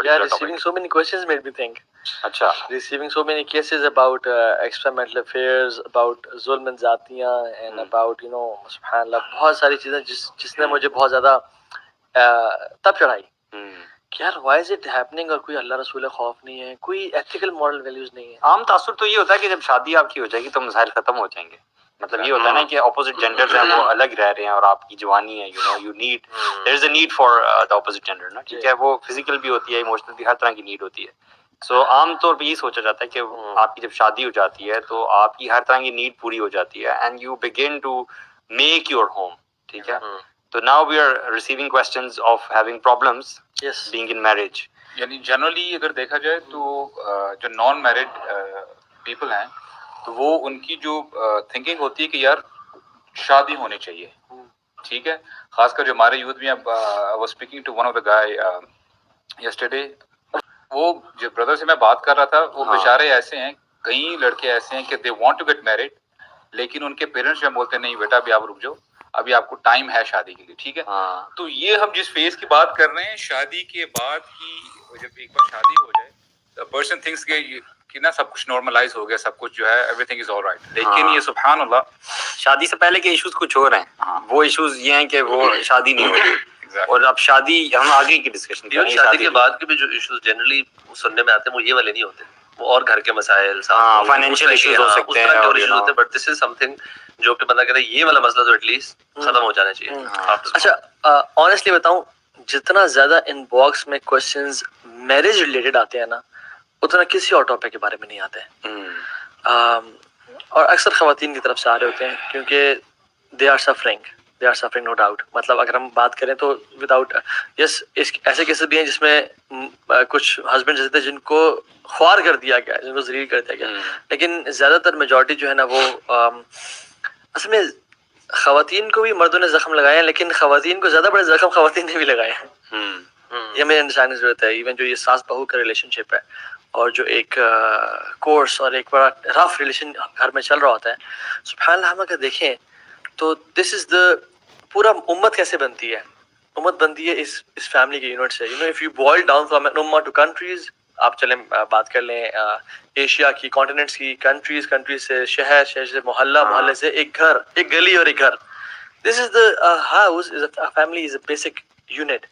Yeah, receiving so many questions made me think. اچھا. Receiving so many cases about extramarital affairs, about ظلم ذاتیاں and about سبحان اللہ بہت ساری چیزیں جس نے مجھے بہت زیادہ تب چڑھائی کہ یار why is it happening اور کوئی اللہ رسول خوف نہیں ہے, کوئی ethical moral values نہیں ہے. عام تاثر تو یہ ہوتا ہے کہ جب شادی آپ کی ہو جائے گی تو مسائل ختم ہو جائیں گے. مطلب یہ ہوتا ہے نا کہ اپوزٹ جینڈرز ہیں وہ الگ رہ رہے ہیں اور آپ کی جوانی ہے, you need there is a need for the opposite gender نا, ٹھیک ہے, وہ فزیکل بھی ہوتی ہے, ایموشنل بھی, ہر طرح کی نیڈ ہوتی ہے. سو عام طور پہ یہ سوچا جاتا ہے کہ آپ کی جب شادی ہو جاتی ہے تو آپ کی ہر طرح کی نیڈ پوری ہو جاتی ہے and you begin to make your home, ٹھیک ہے. تو now we are receiving questions of having problems being in marriage. یعنی جنرلی اگر دیکھا جائے تو جو نان میرڈ پیپل ہیں تو وہ ان کی جو تھنکنگ ہوتی ہے کہ یار شادی ہونی چاہیے, ٹھیک ہے. خاص کر جو ہمارے یوتھ میں was speaking to one of the guy yesterday, وہ جو بردر سے میں بات کر رہا تھا وہ بیچارے ایسے ہیں, کئی لڑکے ایسے ہیں کہ they want to get married لیکن ان کے پیرنٹس جو بولتے ہیں نہیں بیٹا ابھی آپ رک جاؤ, ابھی آپ کو ٹائم ہے شادی کے لیے, ٹھیک ہے. تو یہ ہم جس فیز کی بات کر رہے ہیں شادی کے بعد کی, جب ایک بار شادی ہو جائے پرسن تھنکس کہ نا سب کچھ نارملائز ہو گیا, سب کچھ جو ہے every thing is all right, لیکن یہ سبحان اللہ شادی سے پہلے کے ایشوز کچھ اور ہیں. وہ ایشوز یہ ہیں کہ وہ شادی نہیں ہوتی, اور اب شادی ہم آگے کی ڈسکشن کریں گے. شادی کے بعد کے بھی جو ایشوز جنرلی سننے میں آتے ہیں وہ یہ والے نہیں ہوتے, وہ اور گھر کے مسائل, فائنینشیل ایشوز ہو سکتے ہیں, but this is some thing جو کہ بندہ کہتا ہے یہ والا مسئلہ تو ایٹ لیسٹ ختم ہو جانا چاہیے. اچھا آنیسٹلی بتاؤں, جتنا زیادہ ان باکس میں کوشچنز میرج ریلیٹڈ آتے ہیں نا اتنا کسی اور ٹاپک کے بارے میں نہیں آتے ہیں, اور اکثر خواتین کی طرف سے آ رہے ہوتے ہیں کیونکہ they are suffering no doubt. مطلب اگر ہم بات کریں تو وداؤٹ یس ایسے کیسز بھی ہیں جس میں کچھ ہسبینڈ ایسے تھے جن کو خوار کر دیا گیا, جن کو ذلیل کر دیا گیا, لیکن زیادہ تر میجورٹی جو ہے نا وہ اصل میں خواتین کو بھی مردوں نے زخم لگائے ہیں, لیکن خواتین کو زیادہ بڑے زخم خواتین نے بھی لگائے ہیں. یہ میرے انڈرسٹینڈ کی ضرورت ہے. ایون جو یہ ساس بہو کا ریلیشن شپ ہے اور جو ایک کورس اور ایک بڑا رف ریلیشن گھر میں چل رہا ہوتا ہے, سبحان اللہ ہم اگر دیکھیں تو دس از دا پورا امت کیسے بنتی ہے. امت بنتی ہے اس فیملی کے یونٹ سے. If you boil down from an امہ ٹو کنٹریز, آپ چلیں بات کر لیں ایشیا کی کانٹیننٹس کی کنٹریز سے شہر سے محلے سے ایک گھر, ایک گلی اور ایک گھر. This is the house family is a basic unit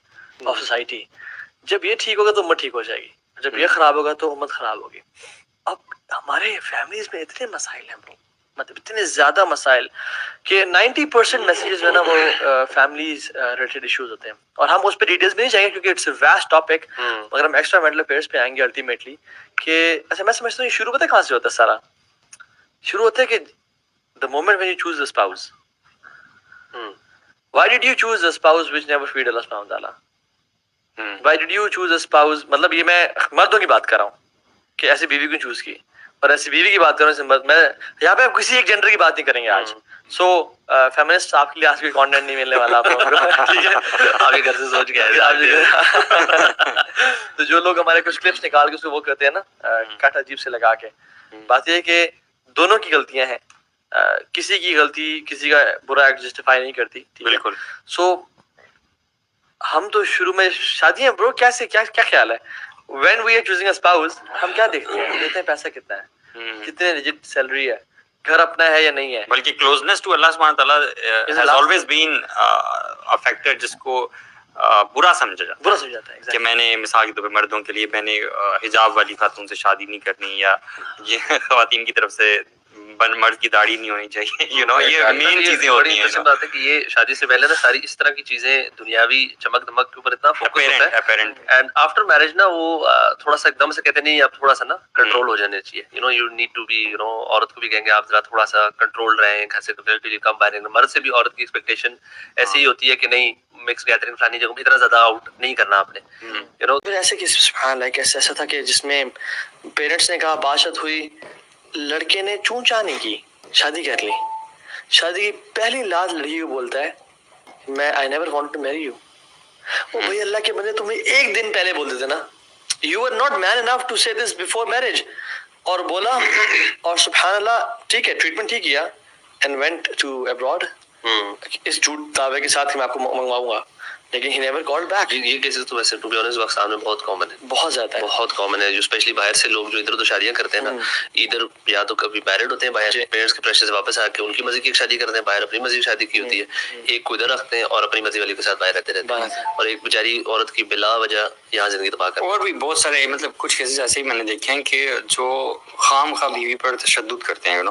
of society. جب یہ ٹھیک ہوگا تو امت ٹھیک ہو جائے گی, جب یہ خراب ہوگا تو امت خراب ہوگی. اب ہمارے فیملیز میں اتنے مسائل ہیں برو, مطلب اتنے زیادہ مسائل کہ 90% میسیجز جو ہے نا وہ فیملیز ریلیٹڈ ایشوز ہوتے ہیں, اور ہم اس پہ ڈیٹیلز بھی نہیں جائیں گے کیونکہ اٹس اے واسٹ ٹاپک. مگر ہم ایکسٹرا میرٹل افیئرز پہ آئیں گے الٹیمیٹلی کہ ایسا میں سمجھتا ہوں یہ شروع پتہ کہاں سے ہوتا ہے. سارا شروع ہوتا ہے کہ the moment when you choose a spouse, why did you choose a spouse which never feed Allah subhanahu wa ta'ala? Why did you choose a spouse, مطلب یہ میں مردوں کی بات کر رہا ہوں کہ ایسی بیوی کیوں چوز کی, اور ایسی بیوی کی بات کروں میں یہاں پہ کسی ایک جینڈر کی بات نہیں کریں گے آج. سو فیمنسٹ آپ کے لیے آج کوئی کانٹینٹ نہیں ملنے والا آپ کو, ٹھیک ہے, آپ گھر سے سوچ کے تو جو لوگ ہمارے کچھ کلپس نکال کے اس کو وہ کرتے ہیں نا کٹ عجیب سے لگا کے, بات یہ ہے کہ دونوں کی غلطیاں ہیں, کسی کی غلطی کسی کا برا ایکٹ جسٹیفائی نہیں کرتی. بالکل. سو ہم تو شروع میں شادی ہیں برو, کیا خیال ہے when we are choosing a spouse, ہم کیا دیکھتے ہیں, دیکھتے ہیں پیسہ کتنا ہے, کتنے لیجٹ سیلری ہے, گھر اپنا ہے یا نہیں ہے. بلکہ کلوزنس ٹو اللہ سبحانہ تعالیٰ has always been a factor جس کو برا سمجھا جاتا ہے کہ میں نے مثال کے طور پہ مردوں کے لیے میں نے حجاب والی خاتون سے شادی نہیں کرنی, یا یہ خواتین کی طرف سے مرد کی داڑھی نہیں ہونی چاہیے, یہ مین چیزیں ہوتی ہیں. بات ہے کہ یہ شادی سے پہلے نا ساری اس طرح کی چیزیں دنیاوی چمک دمک کے اوپر اتنا فوکس ہوتا ہے, اینڈ آفٹر میرج نا وہ تھوڑا سا ایک دم سے کہتے نہیں اب تھوڑا سا نا کنٹرول ہو جانے چاہیے. یو نیڈ ٹو بی عورت کو بھی کہیں گے آپ ذرا تھوڑا سا کنٹرول رہیں, گھر سے کم باہر. مرد سے بھی عورت کی ایکسپیکٹیشن ایسی ہی ہوتی ہے کہ نہیں مکس گیدرنگ فلانی جگہ اتنا زیادہ آؤٹ نہیں کرنا آپ نے. پھر ایسے کہ سبحان اللہ ایسا تھا کہ جس میں پیرنٹس نے کہا باشت ہوئی, لڑکے نے چون چاہ نہیں کی, شادی کر لی. شادی کی پہلی لات لڑکی کو بولتا ہے میں I never want to marry you. او بھائی اللہ کے بندے تمہیں ایک دن پہلے بول دیتے نا, you are not man enough to say this before marriage, اور بولا اور سبحان اللہ ٹھیک ہے ٹریٹمنٹ ٹھیک کیا اینڈ وینٹ ٹو ابراڈ اس جھوٹ دعوے کے ساتھ کہ میں آپ کو منگواؤں گا. لیکن he never called back. یہ کیسز تو ویسے ٹو بی آنیسٹ پاکستان میں بہت کامن ہے, بہت زیادہ ہے. بہت کامن ہے, جو اسپیشلی باہر سے لوگ جو ادھر ادھر شادیاں کرتے ہیں نا, ادھر یا تو کبھی میرڈ ہوتے ہیں باہر, پیرنٹس کے پریشر سے واپس آ کے ان کی مرضی کی ایک شادی کرتے ہیں, باہر اپنی مرضی کی شادی کی ہوتی ہے, ایک کو ادھر رکھتے ہیں اور اپنی مرضی والی کے ساتھ باہر رہتے ہیں, اور ایک بیچاری عورت کی بلا وجہ یہاں زندگی تباہ کر. اور بھی بہت سارے مطلب کچھ کیسز ایسے ہی میں نے دیکھے ہیں کہ جو خام خواہ بیوی پر تشدد کرتے ہیں,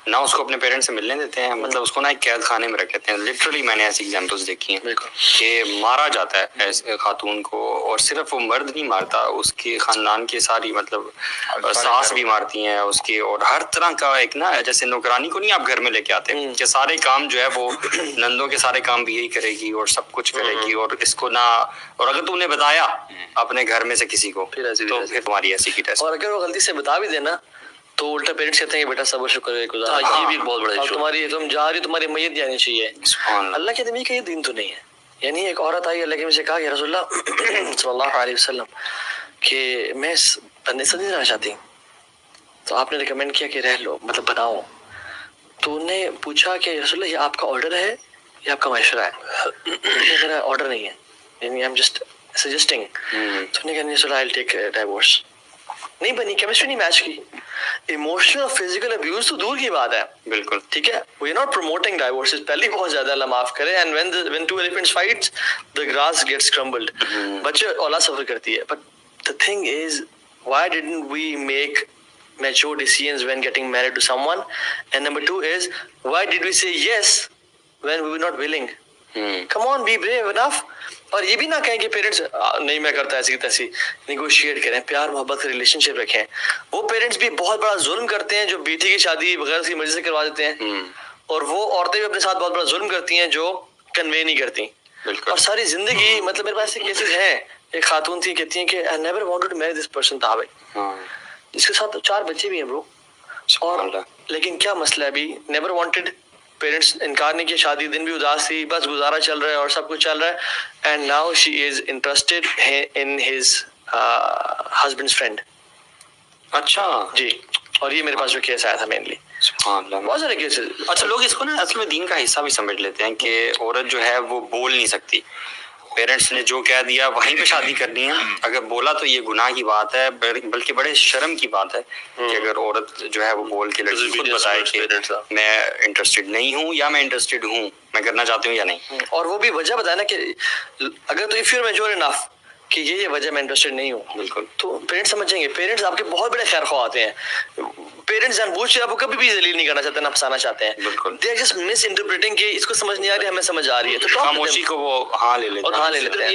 نہ اس کو اپنے پیرنٹس سے ملنے دیتے ہیں, مطلب اس کو نہ ایک قید خانے میں رکھ لیتے ہیں. لٹرلی میں نے ایسی ایگزامپلس دیکھی ہیں کہ مارا جاتا ہے ایسے خاتون کو, اور صرف وہ مرد نہیں مارتا, اس کے خاندان کے ساری مطلب ساس بھی مارتی ہیں اس کی, اور ہر طرح کا ایک نا جیسے نوکرانی کو نہیں آپ گھر میں لے کے آتے کہ سارے کام جو ہے وہ نندوں کے سارے کام بھی یہی کرے گی اور سب کچھ کرے گی, اور اس کو نہ, اور اگر تم نے بتایا اپنے گھر میں سے کسی کو تو پھر تمہاری ایسی کی ٹیسٹ, اور اگر وہ غلطی سے بتا بھی دینا تو الٹا پیرنٹس کہتے ہیں کہ بیٹا صبر شکر گزار, یہ بھی ایک بہت بڑا ایشو, تمہاری تم جا رہی تمہاری میت جانی چاہیے. اللہ کے نبی کا یہ دین تو نہیں ہے. یعنی ایک عورت آئی اللہ کے نبی سے کہا کہ رسول اللہ صلی اللہ علیہ وسلم کہ میں اس بندے سے نہیں رہنا چاہتی, تو آپ نے ریکمینڈ کیا کہ رہ لو, مطلب بناؤ. تو انہوں نے پوچھا کہ رسول اللہ یہ آپ کا آرڈر ہے یا آپ کا مشورہ ہے؟ میرا آرڈر نہیں ہے, یعنی I'm just suggesting. تو انہوں نے کہا رسول اللہ I'll take divorce. نہیں بنی, کیمسٹری نہیں میچ کی. ایموشنل اور فزیکل ابیوز تو دور کی بات ہے, بالکل ٹھیک ہے, we are not promoting divorces, پہلے بہت زیادہ اللہ معاف کرے, and when two elephants fight the grass gets crumbled. بچے اولاد سفر کرتی ہے, but the thing is why didn't we make mature decisions when getting married to someone? And number two is why did we say yes when we were not willing? Come on, be brave enough. اور یہ بھی نہ کہیں کہ parents نہیں میں کرتا ایسی تیسی, نیگوشیٹ کریں, پیار محبت کا ریلیشن شپ رکھیں. وہ پیرنٹس بھی بہت بڑا ظلم کرتے ہیں جو بیٹی کی شادی بغیر اس کی مرضی سے کروا دیتے ہیں, اور وہ عورتیں بھی اپنے ساتھ بہت بڑا ظلم کرتی ہیں جو کنوے نہیں کرتی. اور ساری زندگی مطلب میرے پاس ایسے کیسز ہیں, ایک خاتون تھی کہتی ہیں کہ I never wanted to marry this person تھا بھائی, جس کے ساتھ 4 بچے بھی ہیں برو, اور لیکن کیا مسئلہ ہے ابھی, نیور وانٹڈ, پیرنٹس انکار نہیں کیا, شادی دن بھی اداس تھی, بس گزارا چل رہا ہے اور سب کچھ چل رہا ہے, and now she is interested in his husband's friend. اچھا جی, اور یہ میرے پاس جو کیس آیا تھا مینلی, بہت سارے کیسز. اچھا, لوگ اس کو نا اصل میں دین کا حصہ بھی سمجھ لیتے ہیں کہ عورت جو ہے وہ بول نہیں سکتی, پیرنٹس نے جو کہہ دیا وہیں پہ شادی کرنی ہے, اگر بولا تو یہ گناہ کی بات ہے, بلکہ بڑے شرم کی بات ہے کہ اگر عورت جو ہے وہ بول کے لڑکی خود بتائے کہ میں انٹرسٹڈ نہیں ہوں یا میں انٹرسٹڈ ہوں, میں کرنا چاہتی ہوں یا نہیں. اور وہ بھی وجہ بتایا نا کہ اگر تو if you are mature enough کہ یہ وجہ میں انٹرسٹڈ نہیں ہوں, بالکل, تو پیرنٹس سمجھیں گے. پیرنٹس آپ کے بہت بڑے خیر خواہ ہوتے ہیں, پیرنٹس جان بوجھ کے آپ کو کبھی بھی ذلیل نہیں کرنا چاہتے, نہ پھنسانا چاہتے ہیں. بالکل, they are just misinterpreting کہ اس کو سمجھ نہیں آ رہی, ہمیں سمجھ آ رہی ہے, تو خاموشی کو وہ ہاں لے لیتے ہیں.